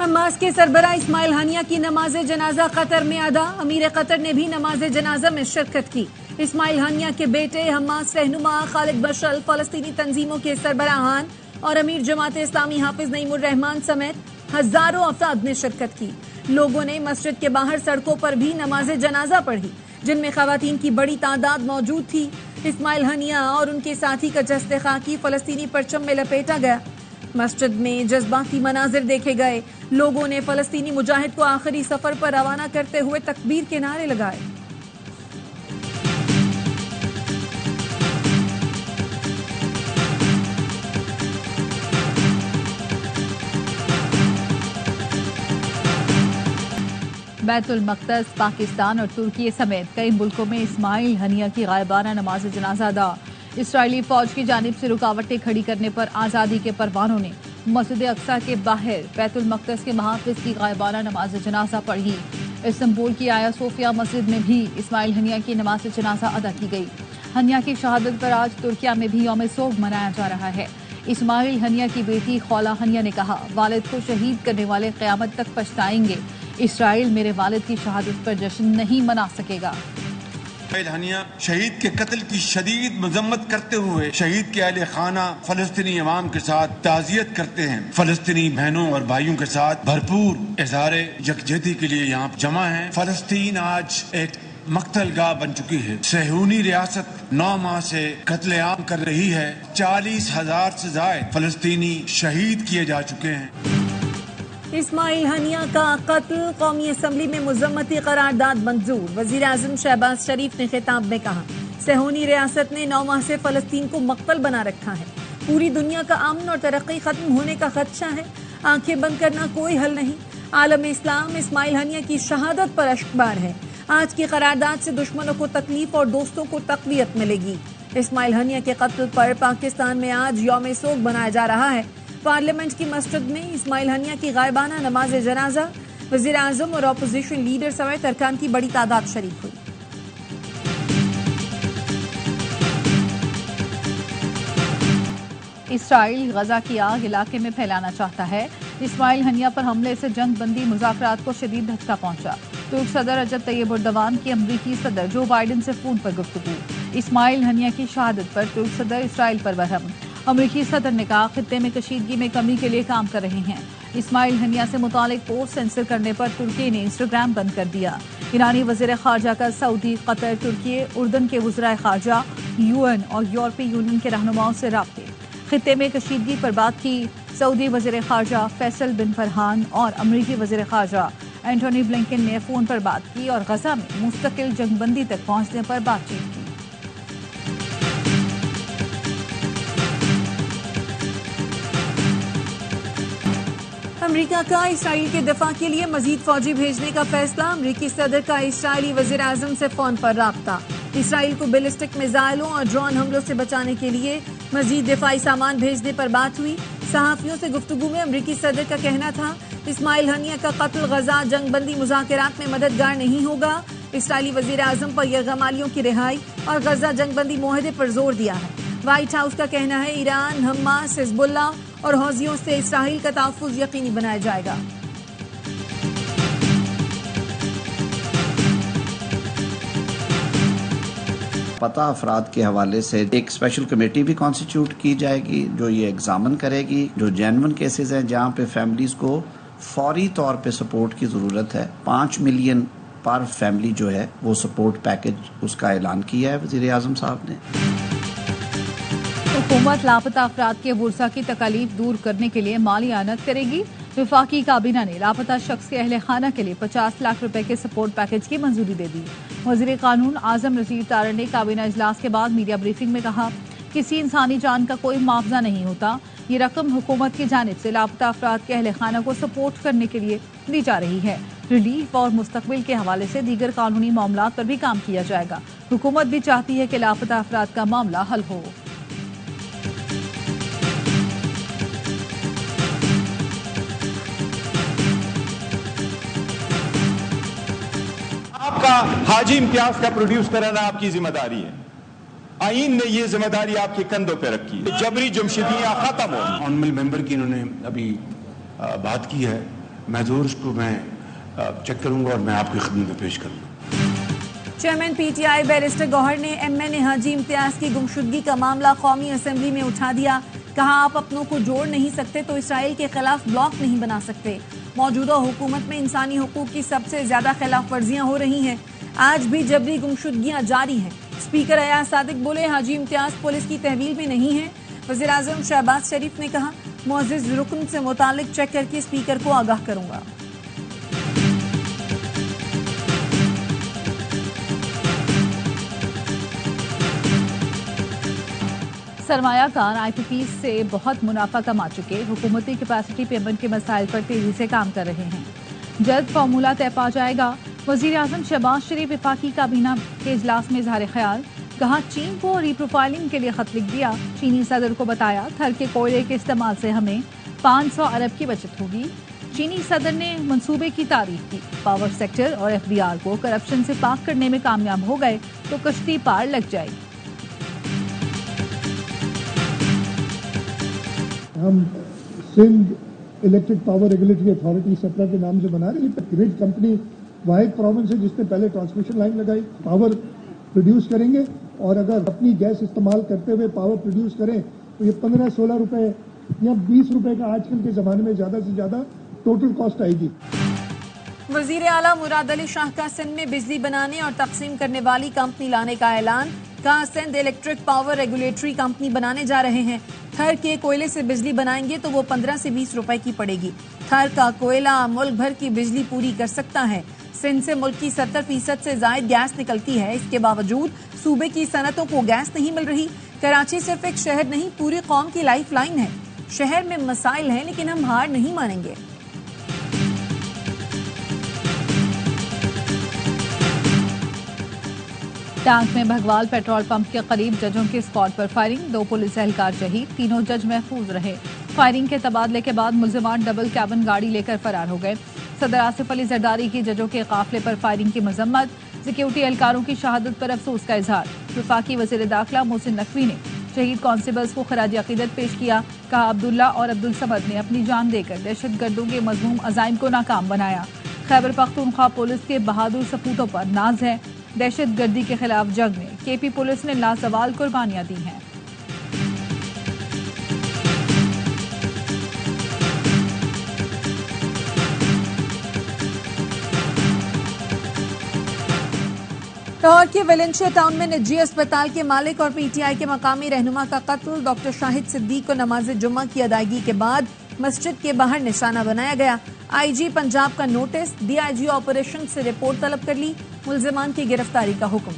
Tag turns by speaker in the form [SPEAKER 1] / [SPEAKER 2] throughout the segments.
[SPEAKER 1] Hamas के सरबराह इस्माइल हानिया की नमाज जनाजा कतर में अदा। अमीर कतर ने भी नमाज जनाजा में शिरकत की। इस्माइल हानिया के बेटे हमास रहनुमा खालिद बशल, फलस्तीनी तंजीमों के सरबराहान और अमीर जमात इस्लामी हाफिज नईमुर रहमान समेत हजारों अफराद ने शिरकत की। लोगों ने मस्जिद के बाहर सड़कों पर भी नमाज जनाजा पढ़ी, जिनमें खवातीन की बड़ी तादाद मौजूद थी। इस्माइल हानिया और उनके साथी का जस्ते खाकी फलस्तीनी परचम में लपेटा गया। मस्जिद में जज्बाती मनाजिर देखे गए। लोगों ने फलस्तीनी मुजाहिद को आखिरी सफर पर रवाना करते हुए तकबीर के नारे लगाए।
[SPEAKER 2] बैतुल मक़दस, पाकिस्तान और तुर्की समेत कई मुल्कों में इस्माइल हानिया की गायबाना नमाज जनाजा अदा। इसराइली फौज की जानिब से रुकावटें खड़ी करने पर आज़ादी के परवानों ने मस्जिद अक्सा के बाहर बैतुल मक़दस के महाफिज की गायबाना नमाज जनाजा पढ़ी। इस्तांबुल की आया सोफिया मस्जिद में भी इस्माइल हानिया की नमाज जनाजा अदा की गई। हानिया की शहादत पर आज तुर्किया में भी यौम सोग मनाया जा रहा है। इस्माइल हानिया की बेटी खौला हानिया ने कहा, वालिद को शहीद करने वाले क़यामत तक पछताएंगे। इसराइल मेरे वालिद की शहादत पर जश्न नहीं मना सकेगा।
[SPEAKER 3] इस्माइल हानिया शहीद के कत्ल की शदीद मजम्मत करते हुए शहीद के अहले खाना फलस्तीनी अवाम के साथ ताज़ियत करते हैं। फलस्तीनी बहनों और भाइयों के साथ भरपूर इज़हार यकजहती के लिए यहाँ जमा है। फलस्तीन आज एक मक्तलगाह बन चुकी है। सहूनी रियासत 9 माह से कत्लेआम कर रही है। 40,000 से ज़ायद फलस्तीनी शहीद किए जा चुके हैं।
[SPEAKER 1] इस्माइल हानिया का कत्ल, कौमी असम्बली में मुज़म्मती करारदाद मंजूर। वज़ीर आज़म शहबाज शरीफ ने खिताब में कहा, सहूनी रियासत ने 9 माह से फलस्तीन को मक्तल बना रखा है। पूरी दुनिया का अमन और तरक्की खत्म होने का खदशा है। आंखें बंद करना कोई हल नहीं। आलम इस्लाम इस्माइल हानिया की शहादत पर अश्कबार है। आज की करारदाद से दुश्मनों को तकलीफ और दोस्तों को तक़वियत मिलेगी। इस्माइल हानिया के कत्ल पर पाकिस्तान में आज यौम सोग मनाया जा रहा है। पार्लियामेंट की मस्जिद में इस्माइल हानिया की गायबाना नमाज जनाजा, वज़ीर आज़म और अपोजिशन लीडर समेत अरकान की बड़ी तादाद शरीक हुई।
[SPEAKER 2] इसराइल गजा की आग इलाके में फैलाना चाहता है। इस्माइल हानिया पर हमले से जंग बंदी मुज़ाकरात को शदीद धक्का पहुंचा। तुर्क सदर रजब तैयब एर्दोगान की अमरीकी सदर जो बाइडन से फोन पर गुफ्तगू। इस्माइल हानिया की शहादत पर तुर्क सदर इसराइल पर बरहम। अमरीकी सदर ने कहा, खित्ते में कशीदगी में कमी के लिए काम कर रहे हैं। इस्माइल हानिया से मुतालिक पोस्ट सेंसर करने पर तुर्की ने इंस्टाग्राम बंद कर दिया। ईरानी वज़ीर ख़ारजा का सऊदी, कतर, तुर्की, उर्दन के वज़राए ख़ारजा, UN और यूरोपीय यूनियन के रहनुमाओं से राब्ते। खित्ते में कशीदगी पर बात की। सऊदी वज़ीर ख़ारजा फैसल बिन फरहान और अमरीकी वज़ीर ख़ारजा एंटोनी ब्लिंकन ने फ़ोन पर बात की और गजा में मुस्तकिल जंगबंदी तक पहुँचने पर बातचीत की।
[SPEAKER 1] अमरीका का इसराइल के दफा के लिए मजीद फौजी भेजने का फैसला। अमरीकी सदर का इसराइली वज़ीर आज़म से फोन पर राब्ता। इसराइल को बैलिस्टिक मिसाइलों और ड्रोन हमलों से बचाने के लिए मजीद दिफाई सामान भेजने पर बात हुई। सहाफ़ियों से गुफ्तगू में अमरीकी सदर का कहना था, इस्माइल हानिया का कत्ल गजा जंगबंदी मुज़ाकरात में मददगार नहीं होगा। इसराइली वज़ीर आज़म पर यरगमालियों की रिहाई और गजा जंगबंदी मुआहदे पर जोर दिया है। व्हाइट हाउस का कहना है, ईरान, हमास, हिज़्बुल्लाह और हौजियों से इसराइल का तहफ़्फ़ुज़ यकीनी बनाया जाएगा।
[SPEAKER 4] पता अफराद के हवाले से एक स्पेशल कमेटी भी कॉन्स्टिट्यूट की जाएगी जो ये एग्जामिन करेगी। जो जेन्युइन केसेस हैं जहाँ पे फैमिलीज को फौरी तौर पे सपोर्ट की ज़रूरत है, 5 मिलियन पर फैमिली जो है वो सपोर्ट पैकेज उसका ऐलान किया है वज़ीर आज़म साहब ने।
[SPEAKER 2] हुकूमत लापता अफराद के वर्सा की तकालीफ दूर करने के लिए माली आनत करेगी। वफाकी काबीना ने लापता शख्स के अहले खाना के लिए 50 लाख रुपए के सपोर्ट पैकेज की मंजूरी दे दी। वज़ीर कानून आजम रशीद तारड़ ने काबीना इजलास के बाद मीडिया ब्रीफिंग में कहा, किसी इंसानी जान का कोई मुआवजा नहीं होता। ये रकम हुकूमत की जानिब से लापता अफराद के अहले खाना को सपोर्ट करने के लिए दी जा रही है। रिलीफ और मुस्तकबिल के हवाले से दीगर कानूनी मामलात पर भी काम किया जाएगा। हुकूमत भी चाहती है कि लापता अफराद का मामला हल हो।
[SPEAKER 5] आपका हाजी इम्तियाज का प्रोड्यूस कराना आपकी जिम्मेदारी है। आईन ने ये जिम्मेदारी आपके कंधों पे रखी है। जबरी जमशेदियां खत्म हो।
[SPEAKER 6] ऑनरेबल मेंबर की इन्होंने अभी बात की है
[SPEAKER 3] मैं ज़रूर उसको मैं चेक करूँगा और मैं आपकी खिदमत में पेश करूँगा।
[SPEAKER 1] चेयरमैन पीटीआई बैरिस्टर गौहर ने एमएनए हाजी इम्तियाज की गुमशुदगी का मामला कौमी असेंबली में उठा दिया। कहा, आप अपनों को जोड़ नहीं सकते तो इसराइल के खिलाफ ब्लॉक नहीं बना सकते। मौजूदा हुकूमत में इंसानी हुकूक की सबसे ज्यादा खिलाफ वर्जियां हो रही हैं। आज भी जबरी गुमशुदगियां जारी हैं। स्पीकर अयाज सादिक बोले, हाजी इम्तियाज पुलिस की तहवील में नहीं है। वज़ीर आज़म शहबाज शरीफ ने कहा, मुअज़्ज़िज़ रुकन से मुतालिक चेक करके स्पीकर को आगाह करूंगा।
[SPEAKER 2] सरमायाकार आईपीपी से बहुत मुनाफा कमा चुके हुकूमती कैपेसिटी पेमेंट के मसाइल पर तेजी से काम कर रहे हैं। जल्द फार्मूला तय पा जाएगा। वज़ीर आज़म शहबाज शरीफ वफाकी काबीना के इजलास में इजहार ख्याल। कहा, चीन को रीप्रोफाइलिंग के लिए खत लिख दिया। चीनी सदर को बताया, थर के कोयले के इस्तेमाल से हमें 500 अरब की बचत होगी। चीनी सदर ने मंसूबे की तारीफ की। पावर सेक्टर और एफडीआर को करप्शन से पाक करने में कामयाब हो गए तो कश्ती पार लग जाएगी।
[SPEAKER 6] हम Sindh electric power regulatory authority सप्रा के नाम से बना रहे हैं। ग्रिड कंपनी वाहिद प्रोविंस है जिसने पहले ट्रांसमिशन लाइन लगाई। पावर प्रोड्यूस करेंगे और अगर अपनी गैस इस्तेमाल करते हुए पावर प्रोड्यूस करें तो ये 15-16 रुपए या 20 रुपए का आजकल के जमाने में ज्यादा से ज्यादा टोटल कॉस्ट आएगी।
[SPEAKER 1] वजीर आला मुराद अली शाह का सिंध में बिजली बनाने और तकसीम करने वाली कंपनी लाने का ऐलान। कहा, Sindh electric power regulatory company बनाने जा रहे हैं। थर के कोयले से बिजली बनाएंगे तो वो 15 से 20 रुपए की पड़ेगी। थर का कोयला मुल्क भर की बिजली पूरी कर सकता है। सिंध से मुल्क की 70% से ज्यादा गैस निकलती है। इसके बावजूद सूबे की सनतों को गैस नहीं मिल रही। कराची सिर्फ एक शहर नहीं, पूरी कौम की लाइफ लाइन है। शहर में मसाइल हैं लेकिन हम हार नहीं मानेंगे।
[SPEAKER 2] टांग में भगवाल पेट्रोल पंप के करीब जजों के स्पॉट पर फायरिंग। 2 पुलिस एहलकार शहीद, 3 जज महफूज रहे। फायरिंग के तबादले के बाद मुल्जिमान डबल कैबिन गाड़ी लेकर फरार हो गए। सदर आसिफ अली जरदारी की जजों के काफिले पर फायरिंग की मजम्मत। सिक्योरिटी एहलकारों की शहादत पर अफसोस का इजहार। वफाकी वज़ीर दाखिला मोहसिन नकवी ने शहीद कांस्टेबल्स को खराज अकीदत पेश किया। कहा, अब्दुल्ला और अब्दुल समद ने अपनी जान देकर दहशत गर्दों के मजमूम अजाइम को नाकाम बनाया। खैबर पख्तूनख्वा पुलिस के बहादुर सपूतों पर नाज है। दहशत गर्दी के खिलाफ जंग में केपी पुलिस ने लाजवाल कुर्बानियां दी हैं।
[SPEAKER 1] लाहौर के वेलेंशिया टाउन में निजी अस्पताल के मालिक और पीटीआई के मकामी रहनुमा का कत्ल। डॉक्टर शाहिद सिद्दीक को नमाज जुम्मा की अदायगी के बाद मस्जिद के बाहर निशाना बनाया गया। आईजी पंजाब का नोटिस, डीआईजी ऑपरेशन से रिपोर्ट तलब कर ली। मुल्जिमान की गिरफ्तारी का हुक्म।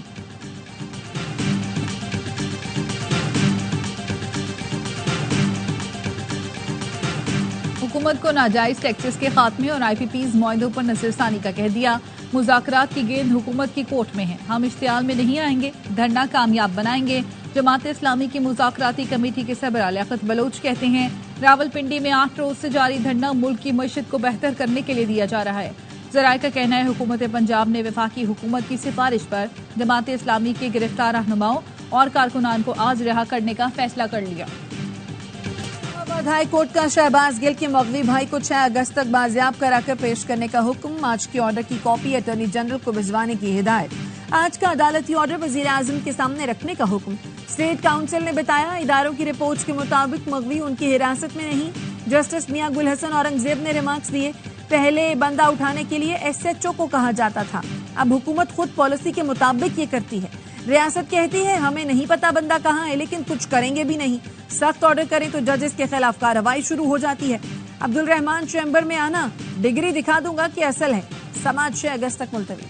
[SPEAKER 2] हुकूमत को नाजायज टैक्सेस के खात्मे और आईपीपीज मुआहदों पर नजरसानी का कह दिया। मुज़ाकरात की गेंद हुकूमत की कोर्ट में है। हम इश्तियाल में नहीं आएंगे, धरना कामयाब बनाएंगे। जमात इस्लामी की मुज़ाकराती कमेटी के सरबराह लियाकत बलोच कहते हैं, रावलपिंडी में 8 रोज से जारी धरना मुल्क की मईशत को बेहतर करने के लिए दिया जा रहा है। ज़राए का कहना है, हुकूमत पंजाब ने वफाकी हुकूमत की सिफारिश पर जमात इस्लामी के गिरफ्तार रहनुमाओं और कारकुनान को आज रिहा करने का फैसला कर लिया।
[SPEAKER 1] हाई कोर्ट का शहबाज गिल के मगवी भाई को 6 अगस्त तक बाजियाब कराकर पेश करने का हुक्म। आज के ऑर्डर की कॉपी अटॉर्नी जनरल को भिजवाने की हिदायत। आज का अदालती ऑर्डर वजीर आजम के सामने रखने का हुक्म। स्टेट काउंसिल ने बताया, इदारों की रिपोर्ट्स के मुताबिक मगवी उनकी हिरासत में नहीं। जस्टिस मियां गुल हसन औरंगजेब ने रिमार्क्स दिए, पहले बंदा उठाने के लिए एसएचओ को कहा जाता था, अब हुकूमत खुद पॉलिसी के मुताबिक ये करती है। रियासत कहती है हमें नहीं पता बंदा कहाँ है, लेकिन कुछ करेंगे भी नहीं। सख्त ऑर्डर करें तो जजेस के खिलाफ कार्रवाई शुरू हो जाती है। अब्दुल रहमान चैम्बर में आना, डिग्री दिखा दूंगा कि असल है। समाज 6 अगस्त तक मुलतवी।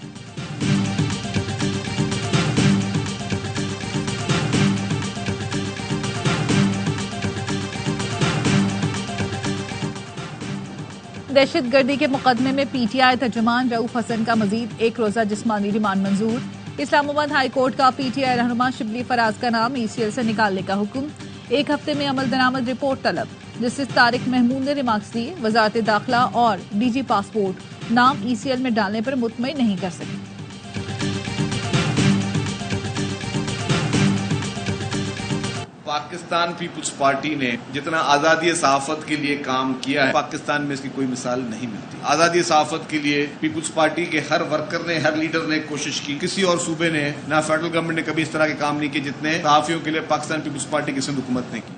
[SPEAKER 2] दहशत गर्दी के मुकदमे में पीटीआई तर्जुमान रऊफ हसन का मजीद 1 रोजा जिस्मानी रिमांड मंजूर। इस्लामाबाद हाई कोर्ट का पीटीआई रहनुमा शिबली फराज का नाम ईसीएल से निकालने का हुक्म। 1 हफ्ते में अमल दरामद रिपोर्ट तलब। जस्टिस तारिक महमूद ने रिमार्क्स दिए, वजारत दाखिला और डीजी पासपोर्ट नाम ईसीएल में डालने पर मुतमईन नहीं कर सके।
[SPEAKER 7] पाकिस्तान पीपुल्स पार्टी ने जितना आजादी सहाफत के लिए काम किया है, पाकिस्तान में इसकी कोई मिसाल नहीं मिलती। आजादी सहाफत के लिए पीपुल्स पार्टी के हर वर्कर ने, हर लीडर ने कोशिश की। किसी और सूबे ने, ना फेडरल गवर्नमेंट ने कभी इस तरह के काम नहीं किए जितने सहाफियों के लिए पाकिस्तान पीपुल्स पार्टी की सिंध हुकूमत ने की।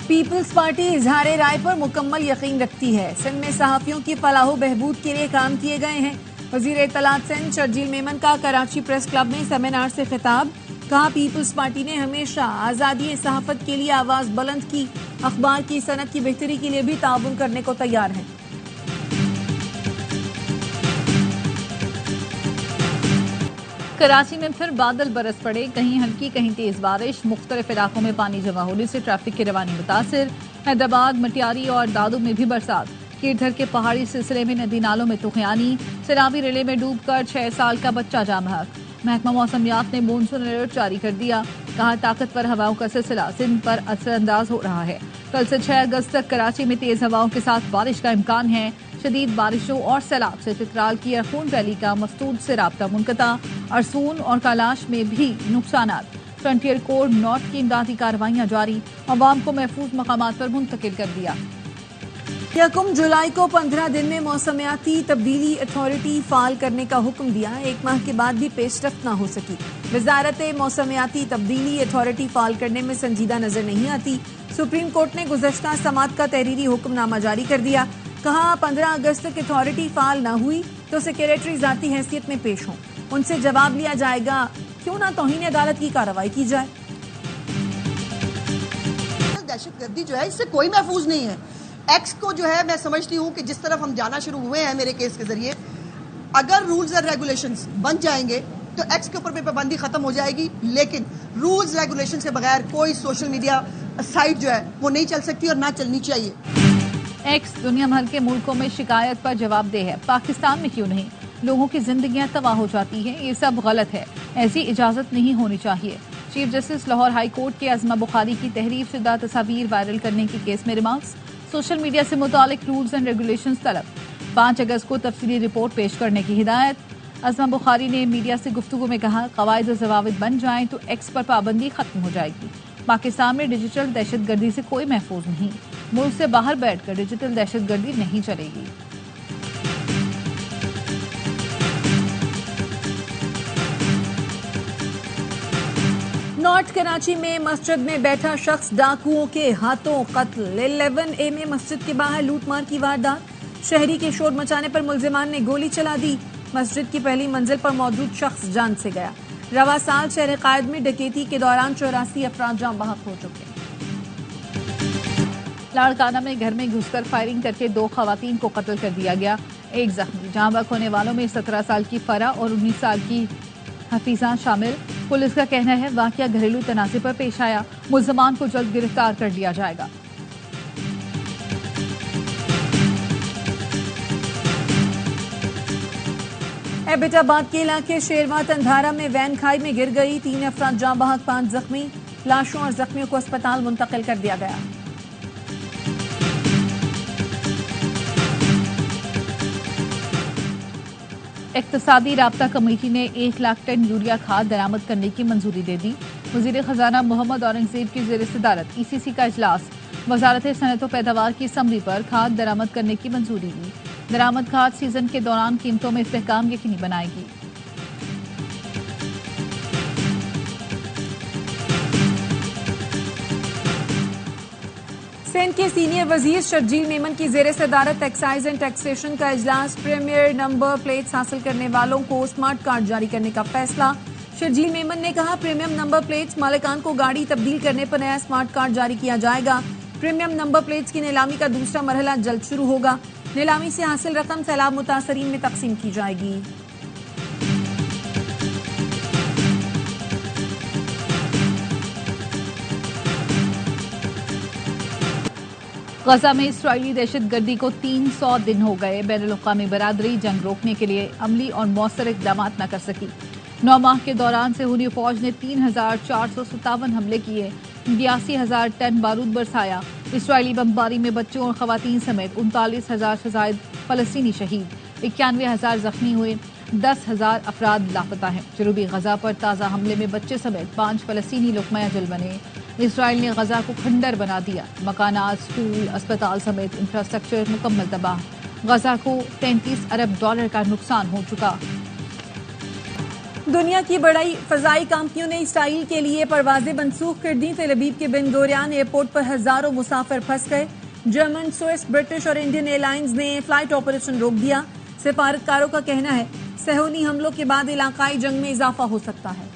[SPEAKER 1] पीपल्स पार्टी इजहार राय पर मुकम्मल यकीन रखती है। सिंध में सहाफियों की फलाह बहबूद के लिए काम किए गए हैं। वजीर इत्तलात सिंध शर्जील मेमन का कराची प्रेस क्लब में सेमिनार से खिताब। कहा, पीपल्स पार्टी ने हमेशा आजादी सहाफत के लिए आवाज बुलंद की। अखबार की सनत की बेहतरी के लिए भी ताउन करने को तैयार है।
[SPEAKER 2] कराची में फिर बादल बरस पड़े, कहीं हल्की कहीं तेज बारिश। मुख्तलिफ इलाकों में पानी जमा होने से ट्रैफिक की रवानी मुतासिर। हैदराबाद, मटियारी और दादू में भी बरसात। कीरधर के पहाड़ी सिलसिले में नदी नालों में तुफानी। सैलाबी रिले में डूबकर 6 साल का बच्चा जाम बहक। महकमा मौसमियात ने मानसून अलर्ट जारी कर दिया। कहा, ताकतवर हवाओं का सिलसिला सिंध पर असरअंदाज हो रहा है। कल से 6 अगस्त तक कराची में तेज हवाओं के साथ बारिश का इम्कान है। शदीद बारिशों और सैलाब से चित्राल की अरखून वैली का मस्तूद से राब्ता मुनक़ता। अरसून और कालाश में भी नुकसानात। फ्रंटियर कोर नॉर्थ की इमदादी कार्रवाइयां जारी। अवाम को महफूज मकामात पर मुंतकिल कर दिया।
[SPEAKER 1] 1 जुलाई को 15 दिन में मौसमियाती तब्दीली अथॉरिटी फाल करने का हुक्म दिया। 1 माह के बाद भी पेशरफ्त न हो सकी। वजारत मौसमियाती तब्दीली अथॉरिटी फाल करने में संजीदा नजर नहीं आती। सुप्रीम कोर्ट ने गुज़श्ता समात का तहरीरी हुक्मनामा जारी कर दिया। कहा, 15 अगस्त तक अथॉरिटी फाल न हुई तो सेक्रेटरी जाती हैसियत में पेश हों, उनसे जवाब लिया जाएगा। क्यों ना तौहीन अदालत की कार्रवाई की जाए।
[SPEAKER 8] दहशतगर्दी जो है इससे कोई महफूज नहीं है। एक्स को जो है मैं समझती हूँ कि जिस तरफ हम जाना शुरू हुए हैं मेरे केस के जरिए, अगर रूल्स और रेगुलेशंस बन जाएंगे तो एक्स के ऊपर भी पाबंदी खत्म हो जाएगी। लेकिन रूल्स रेगुलेशंस के बगैर कोई सोशल मीडिया साइट जो है वो नहीं चल सकती और ना चलनी चाहिए।
[SPEAKER 2] एक्स दुनिया भर के मुल्कों में शिकायत पर जवाबदेह है, पाकिस्तान में क्यों नहीं? लोगों की जिंदगियां तबाह हो जाती हैं, ये सब गलत है। ऐसी इजाजत नहीं होनी चाहिए। Chief justice Lahore high court के अज़मा बुखारी की तहरीर शुदा तस्वीर वायरल करने के केस में रिमार्क्स। सोशल मीडिया से मुतालिक रूल्स एंड रेगुलेशंस तलब। 5 अगस्त को तफसीली रिपोर्ट पेश करने की हिदायत। अज़मा बुखारी ने मीडिया से गुफ्तगू में कहा, कवायद और ज़वाबित बन जाएं तो एक्स पर पाबंदी खत्म हो जाएगी। पाकिस्तान में डिजिटल दहशतगर्दी से कोई महफूज नहीं। मुल्क से बाहर बैठकर डिजिटल दहशतगर्दी नहीं चलेगी।
[SPEAKER 1] नॉर्थ कराची में मस्जिद में बैठा शख्स डाकुओं के हाथों कत्ल। 11A में मस्जिद के बाहर लूटमार की वारदात। शहरी के शोर मचाने पर मुल्जिमान ने गोली चला दी। मस्जिद की पहली मंजिल पर मौजूद शख्स जान से गया। रवा साल शहर कायद में डकैती के दौरान 84 अफराद जाम बहक हो चुके।
[SPEAKER 2] लाड़काना में घर में घुसकर फायरिंग करके 2 खवातीन को कत्ल कर दिया गया। एक जख्मी। जाम बहक होने वालों में 17 साल की फरा और 19 साल की हफीजा शामिल। पुलिस का कहना है वाकया घरेलू तनाज़े पर पेश आया। मुल्ज़िमान को जल्द गिरफ्तार कर लिया जाएगा।
[SPEAKER 1] एबटाबाद के इलाके शेरवा तंधारा में वैन खाई में गिर गई। 3 अफराद जाँ बहक, 5 जख्मी। लाशों और जख्मियों को अस्पताल मुंतकिल कर दिया गया।
[SPEAKER 2] इक्तिसादी राब्ता कमेटी ने 1 लाख टन यूरिया खाद दरामद करने की मंजूरी दे दी। वजीर खजाना मोहम्मद औरंगजेब की ज़ेर सदारत ECC का इजलास। वजारत सनत व पैदावार की असम्बली पर खाद दरामद करने की मंजूरी दी। दरामद खाद सीजन के दौरान कीमतों में इस्तेहकाम यकीनी बनाएगी।
[SPEAKER 1] सिंध के सीनियर वजीर शर्जील मेमन की जेर सदारत एक्साइज एंड टैक्सेशन का इजलास। प्रीमियर नंबर प्लेट्स हासिल करने वालों को स्मार्ट कार्ड जारी करने का फैसला। शर्जील मेमन ने कहा, प्रीमियम नंबर प्लेट्स मालिकान को गाड़ी तब्दील करने पर नया स्मार्ट कार्ड जारी किया जाएगा। प्रीमियम नंबर प्लेट्स की नीलामी का दूसरा मरहला जल्द शुरू होगा। नीलामी से हासिल रकम सैलाब मुतासरीन में तकसीम की जाएगी।
[SPEAKER 2] गजा में इसराइली दहशतगर्दी को 300 दिन हो गए। बैनुल-अक़वामी बरादरी जंग रोकने के लिए अमली और मौसर इक़दाम न कर सकी। 9 माह के दौरान सेहूनी फौज ने 3,457 हमले किए, 82,000 टन बारूद बरसाया। इसराइली बमबारी में बच्चों और खवातीन समेत 39,000 से ज़ायद फ़लस्तीनी शहीद, 91,000 जख्मी हुए, 10,000 अफराद लापता हैं। जनूबी गजा पर ताज़ा हमले में बच्चे समेत 5 फ़लस्तीनी लुक़मा अजल बने। इसराइल ने गजा को खंडर बना दिया। मकानात, स्कूल, अस्पताल समेत इंफ्रास्ट्रक्चर मुकम्मल तबाह। गजा को $33 अरब का नुकसान हो चुका।
[SPEAKER 1] दुनिया की बड़ी फजाई कंपनियों ने इसराइल के लिए परवाजें मनसूख कर दी। तेल अवीव के बेन गुरियन एयरपोर्ट पर हजारों मुसाफिर फंस गए। जर्मन, स्विस, ब्रिटिश और इंडियन एयरलाइंस ने फ्लाइट ऑपरेशन रोक दिया। सिफारतकारों का कहना है सहूनी हमलों के बाद इलाकाई जंग में इजाफा हो सकता है।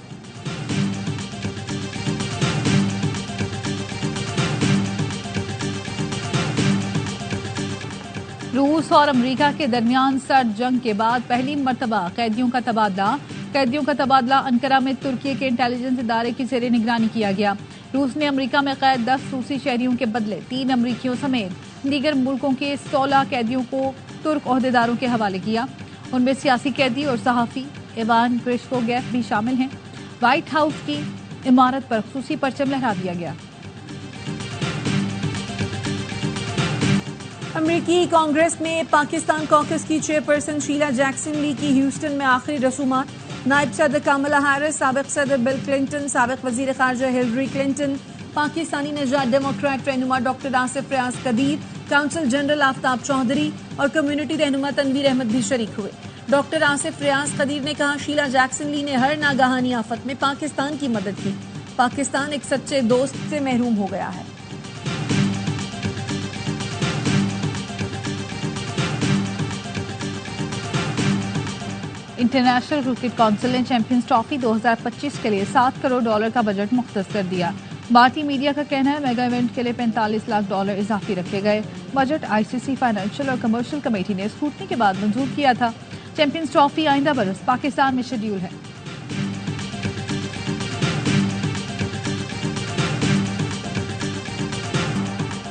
[SPEAKER 2] रूस और अमेरिका के दरमियान सर्द जंग के बाद पहली मर्तबा कैदियों का तबादला अंकारा में तुर्की के इंटेलिजेंस इदारे की जेर निगरानी किया गया। रूस ने अमेरिका में कैद 10 रूसी शहरियों के बदले 3 अमेरिकियों समेत दीगर मुल्कों के 16 कैदियों को तुर्क ओहदेदारों के हवाले किया। उनमें सियासी कैदी और सहाफी इवान ग्रिशकोगेफ भी शामिल हैं। व्हाइट हाउस की इमारत पर खुसूसी परचम लहरा दिया गया।
[SPEAKER 1] अमेरिकी कांग्रेस में पाकिस्तान कॉकस की चेयरपर्सन शीला जैक्सन ली की ह्यूस्टन में आखिरी रसूमात। नायब सदर कमला हैरिस, साबिक सदर बिल क्लिंटन, साबिक वजीर खारजा हिलरी क्लिंटन, पाकिस्तानी नजात डेमोक्रेट रहनुमा डॉक्टर आसिफ रियाज कदीर, काउंसिल जनरल आफ्ताब चौधरी और कम्युनिटी रहनुमा तनवीर अहमद भी शरीक हुए। डॉक्टर आसिफ रियाज कदीर ने कहा शीला जैक्सन ली ने हर नागहानी आफत में पाकिस्तान की मदद की। पाकिस्तान एक सच्चे दोस्त से महरूम हो गया है।
[SPEAKER 2] इंटरनेशनल क्रिकेट काउंसिल ने चैंपियंस ट्रॉफी 2025 के लिए $7 करोड़ का बजट मुख्तस कर दिया। भारतीय मीडिया का कहना है मेगा इवेंट के लिए $45 लाख इजाफी रखे गए। बजट आईसीसी फाइनेंशियल और कमर्शियल कमेटी ने स्क्रूटनी के बाद मंजूर किया था। चैंपियंस ट्रॉफी आइंदा बरस पाकिस्तान में शेड्यूल है।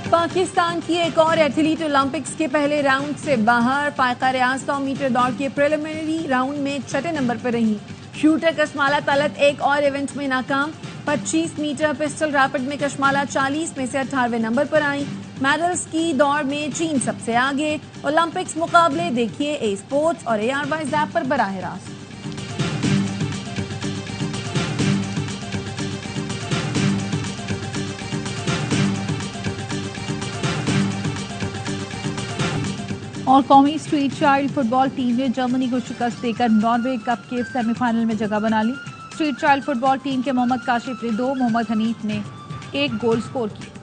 [SPEAKER 1] पाकिस्तान की एक और एथलीट ओलंपिक्स के पहले राउंड से बाहर। फायका रियाज 100 मीटर दौड़ के प्रिलिमिनरी राउंड में 6ठे नंबर पर रही। शूटर कशमाला तलत एक और इवेंट में नाकाम। 25 मीटर पिस्टल रैपिड में कशमाला 40 में से 18वें नंबर पर आई। मेडल्स की दौड़ में चीन सबसे आगे। ओलंपिक्स मुकाबले देखिए ए स्पोर्ट्स और ARY ऐप पर बराह रास्त।
[SPEAKER 2] और कौमी स्ट्रीट चाइल्ड फुटबॉल टीम ने जर्मनी को शिकस्त देकर नॉर्वे कप के सेमीफाइनल में जगह बना ली। स्ट्रीट चाइल्ड फुटबॉल टीम के मोहम्मद काशिफ ने 2, मोहम्मद हनीफ ने 1 गोल स्कोर किए।